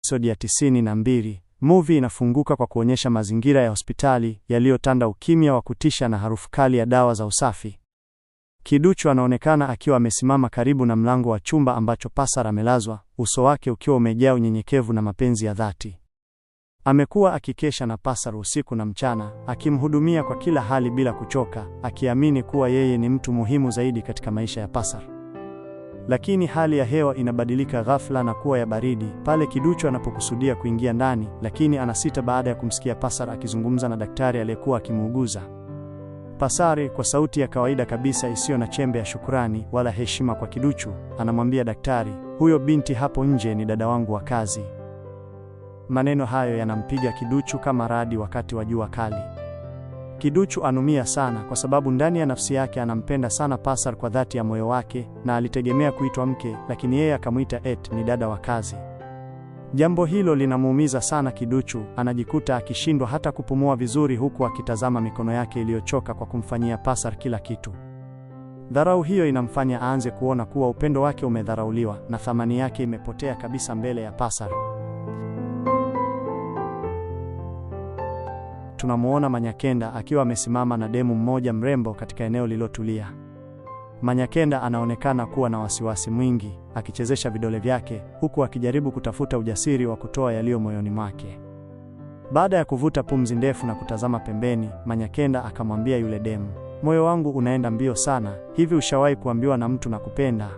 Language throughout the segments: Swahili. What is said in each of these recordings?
Episode ya 92. Movie inafunguka kwa kuonyesha mazingira ya hospitali yaliyotanda ukimya wa kutisha na harufu kali ya dawa za usafi. Kiduchu anaonekana akiwa amesimama karibu na mlango wa chumba ambacho Passer amelazwa, uso wake ukiwa umejaa unyenyekevu na mapenzi ya dhati. Amekuwa akikesha na Passer usiku na mchana, akimhudumia kwa kila hali bila kuchoka, akiamini kuwa yeye ni mtu muhimu zaidi katika maisha ya Passer. Lakini hali ya hewa inabadilika ghafla na kuwa ya baridi pale Kiduchu anapokusudia kuingia ndani, lakini anasita baada ya kumsikia Passer akizungumza na daktari aliyekuwa akimuuguza. Passer, kwa sauti ya kawaida kabisa isiyo na chembe ya shukrani wala heshima kwa Kiduchu, anamwambia daktari, "Huyo binti hapo nje ni dada wangu wa kazi." Maneno hayo yanampiga Kiduchu kama radi wakati wa jua kali. Kiduchu anumia sana kwa sababu ndani ya nafsi yake anampenda sana Passer kwa dhati ya moyo wake na alitegemea kuitwa mke, lakini yeye akamuita ni dada wa kazi. Jambo hilo linamuumiza sana Kiduchu, anajikuta akishindwa hata kupumua vizuri huku akitazama mikono yake iliyochoka kwa kumfanyia Passer kila kitu. Dharau hiyo inamfanya aanze kuona kuwa upendo wake umedharauliwa na thamani yake imepotea kabisa mbele ya Passer. Tunamuona Manyakenda akiwa amesimama na demu mmoja mrembo katika eneo lilotulia. Manyakenda anaonekana kuwa na wasiwasi mwingi, akichezesha vidole vyake huku akijaribu kutafuta ujasiri wa kutoa yaliyo moyoni mwake. Baada ya kuvuta pumzi ndefu na kutazama pembeni, Manyakenda akamwambia yule demu, "Moyo wangu unaenda mbio sana, hivi ushawahi kuambiwa na mtu nakupenda?"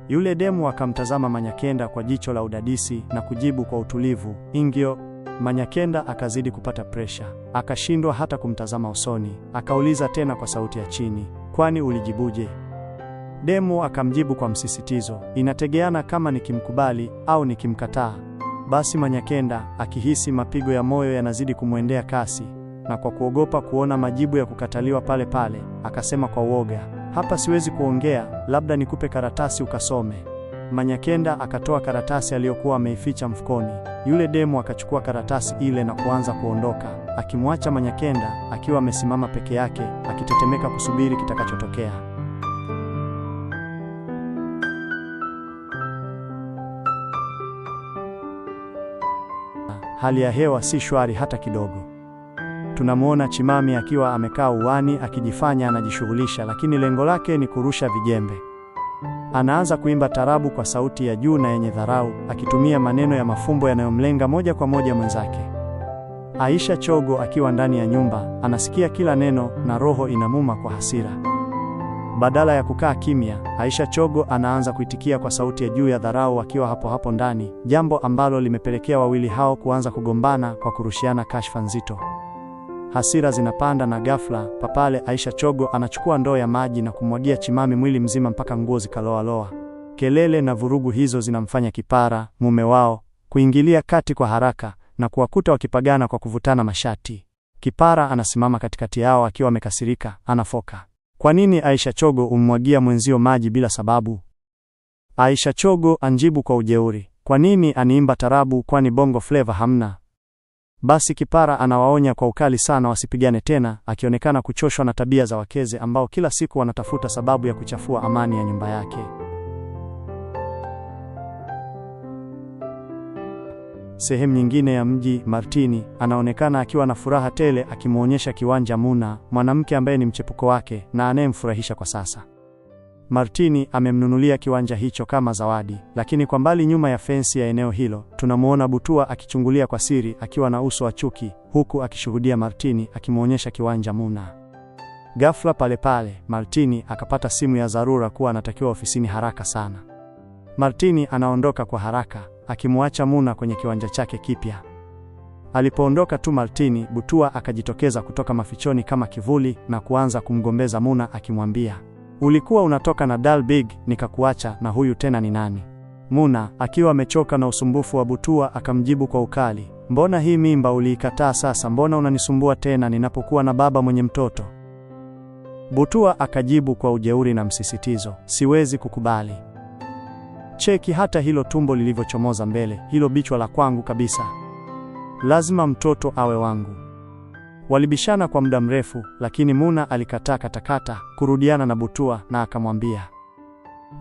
Yule demu akamtazama Manyakenda kwa jicho la udadisi na kujibu kwa utulivu, "Ingio." Manyakenda akazidi kupata presha, akashindwa hata kumtazama usoni. Akauliza tena kwa sauti ya chini, "Kwani ulijibuje?" Demu akamjibu kwa msisitizo, "Inategeana kama nikimkubali au nikimkataa." Basi Manyakenda, akihisi mapigo ya moyo yanazidi kumwendea kasi, na kwa kuogopa kuona majibu ya kukataliwa pale pale, akasema kwa uoga, "Hapa siwezi kuongea, labda nikupe karatasi ukasome." Manyakenda akatoa karatasi aliyokuwa ameificha mfukoni. Yule demu akachukua karatasi ile na kuanza kuondoka, akimwacha Manyakenda akiwa amesimama peke yake, akitetemeka kusubiri kitakachotokea. Hali ya hewa si shwari hata kidogo. Tunamuona Chimami akiwa amekaa uwani akijifanya anajishughulisha, lakini lengo lake ni kurusha vijembe. Anaanza kuimba tarabu kwa sauti ya juu na yenye dharau, akitumia maneno ya mafumbo yanayomlenga moja kwa moja mwenzake. Aisha Chogo akiwa ndani ya nyumba, anasikia kila neno na roho inamuma kwa hasira. Badala ya kukaa kimya, Aisha Chogo anaanza kuitikia kwa sauti ya juu ya dharau akiwa hapo hapo ndani, jambo ambalo limepelekea wawili hao kuanza kugombana kwa kurushiana kashfa nzito. Hasira zinapanda na ghafla, papale Aisha Chogo anachukua ndoo ya maji na kumwagia Chimami mwili mzima mpaka nguo zikaloa. Kelele na vurugu hizo zinamfanya Kipara, mume wao, kuingilia kati kwa haraka na kuwakuta wakipagana kwa kuvutana mashati. Kipara anasimama katikati yao akiwa amekasirika, anafoka, "Kwa nini Aisha Chogo ummwagia mwenzio maji bila sababu?" Aisha Chogo anjibu kwa ujeuri, "Kwa nini aniimba tarabu kwani bongo flavor hamna?" Basi Kipara anawaonya kwa ukali sana wasipigane tena, akionekana kuchoshwa na tabia za wakeze ambao kila siku wanatafuta sababu ya kuchafua amani ya nyumba yake. Sehemu nyingine ya mji, Martini anaonekana akiwa na furaha tele akimuonyesha kiwanja Muna, mwanamke ambaye ni mchepuko wake na anayemfurahisha kwa sasa. Martini amemnunulia kiwanja hicho kama zawadi, lakini kwa mbali nyuma ya fensi ya eneo hilo, tunamuona Butua akichungulia kwa siri akiwa na uso wa chuki, huku akishuhudia Martini akimuonyesha kiwanja Muna. Ghafla pale pale, Martini akapata simu ya dharura kuwa anatakiwa ofisini haraka sana. Martini anaondoka kwa haraka, akimuacha Muna kwenye kiwanja chake kipya. Alipoondoka tu Martini, Butua akajitokeza kutoka mafichoni kama kivuli na kuanza kumgombeza Muna akimwambia, "Ulikuwa unatoka na Dal Big, nikakuacha, na huyu tena ni nani?" Muna, akiwa amechoka na usumbufu wa Butua, akamjibu kwa ukali, "Mbona hii mimba uliikataa sasa? Mbona unanisumbua tena ninapokuwa na baba mwenye mtoto?" Butua akajibu kwa ujeuri na msisitizo, "Siwezi kukubali. Cheki hata hilo tumbo lilivyochomoza mbele, hilo bichwa la kwangu kabisa. Lazima mtoto awe wangu." Walibishana kwa muda mrefu, lakini Muna alikataa katakata kurudiana na Butua na akamwambia,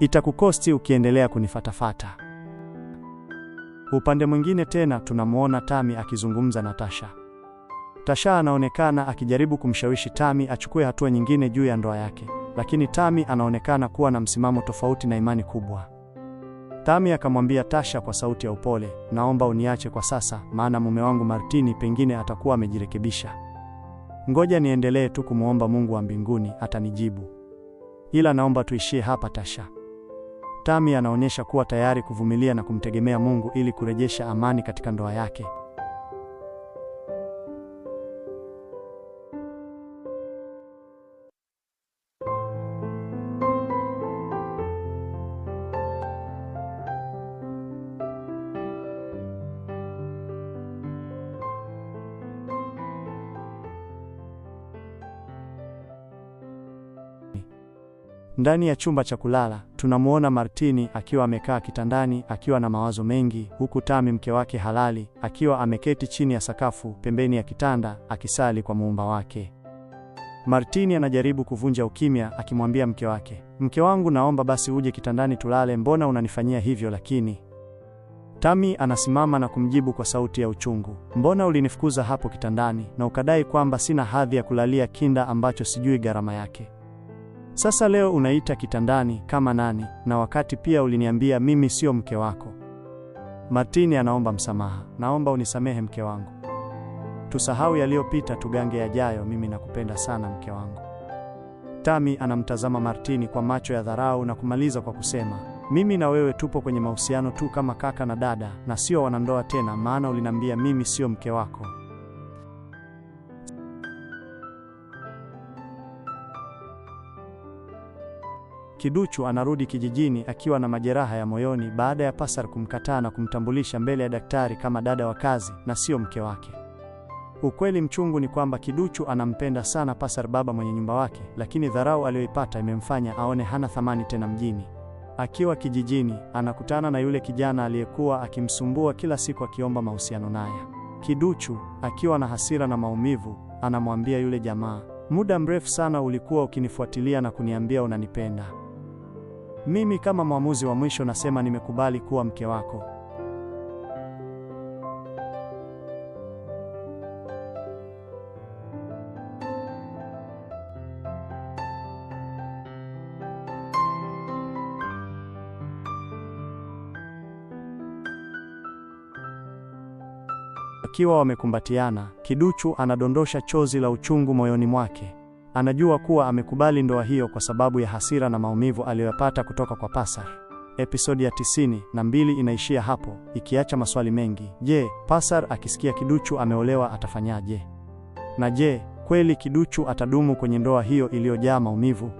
"Itakukosti ukiendelea kunifatafata." Upande mwingine tena tunamuona Tami akizungumza na Tasha. Tasha anaonekana akijaribu kumshawishi Tami achukue hatua nyingine juu ya ndoa yake, lakini Tami anaonekana kuwa na msimamo tofauti na imani kubwa. Tami akamwambia Tasha kwa sauti ya upole, naomba uniache kwa sasa, maana mume wangu Martini pengine atakuwa amejirekebisha. Ngoja niendelee tu kumuomba Mungu wa mbinguni atanijibu. Ila naomba tuishie hapa Tasha. Tami anaonyesha kuwa tayari kuvumilia na kumtegemea Mungu ili kurejesha amani katika ndoa yake. Ndani ya chumba cha kulala, tunamuona Martini akiwa amekaa kitandani akiwa na mawazo mengi, huku Tami mke wake halali akiwa ameketi chini ya sakafu pembeni ya kitanda akisali kwa Muumba wake. Martini anajaribu kuvunja ukimya akimwambia mke wake, mke wangu, naomba basi uje kitandani tulale, mbona unanifanyia hivyo? Lakini Tami anasimama na kumjibu kwa sauti ya uchungu, mbona ulinifukuza hapo kitandani na ukadai kwamba sina hadhi ya kulalia kinda ambacho sijui gharama yake? Sasa leo unaita kitandani kama nani, na wakati pia uliniambia mimi sio mke wako? Martini anaomba msamaha, naomba unisamehe mke wangu. Tusahau yaliyopita, tugange yajayo, mimi nakupenda sana mke wangu. Tami anamtazama Martini kwa macho ya dharau na kumaliza kwa kusema, mimi na wewe tupo kwenye mahusiano tu kama kaka na dada, na sio wanandoa tena, maana uliniambia mimi sio mke wako. Kiduchu anarudi kijijini akiwa na majeraha ya moyoni baada ya Pasar kumkataa na kumtambulisha mbele ya daktari kama dada wa kazi na sio mke wake. Ukweli mchungu ni kwamba Kiduchu anampenda sana Pasar, baba mwenye nyumba wake, lakini dharau aliyoipata imemfanya aone hana thamani tena mjini. Akiwa kijijini, anakutana na yule kijana aliyekuwa akimsumbua kila siku akiomba mahusiano naye. Kiduchu, akiwa na hasira na maumivu, anamwambia yule jamaa, muda mrefu sana ulikuwa ukinifuatilia na kuniambia unanipenda. Mimi kama mwamuzi wa mwisho nasema nimekubali kuwa mke wako. Wakiwa wamekumbatiana, Kiduchu anadondosha chozi la uchungu moyoni mwake. Anajua kuwa amekubali ndoa hiyo kwa sababu ya hasira na maumivu aliyopata kutoka kwa Pasar. Episodi ya 92 inaishia hapo, ikiacha maswali mengi. Je, Pasar akisikia Kiduchu ameolewa atafanyaje? Na je, kweli Kiduchu atadumu kwenye ndoa hiyo iliyojaa maumivu?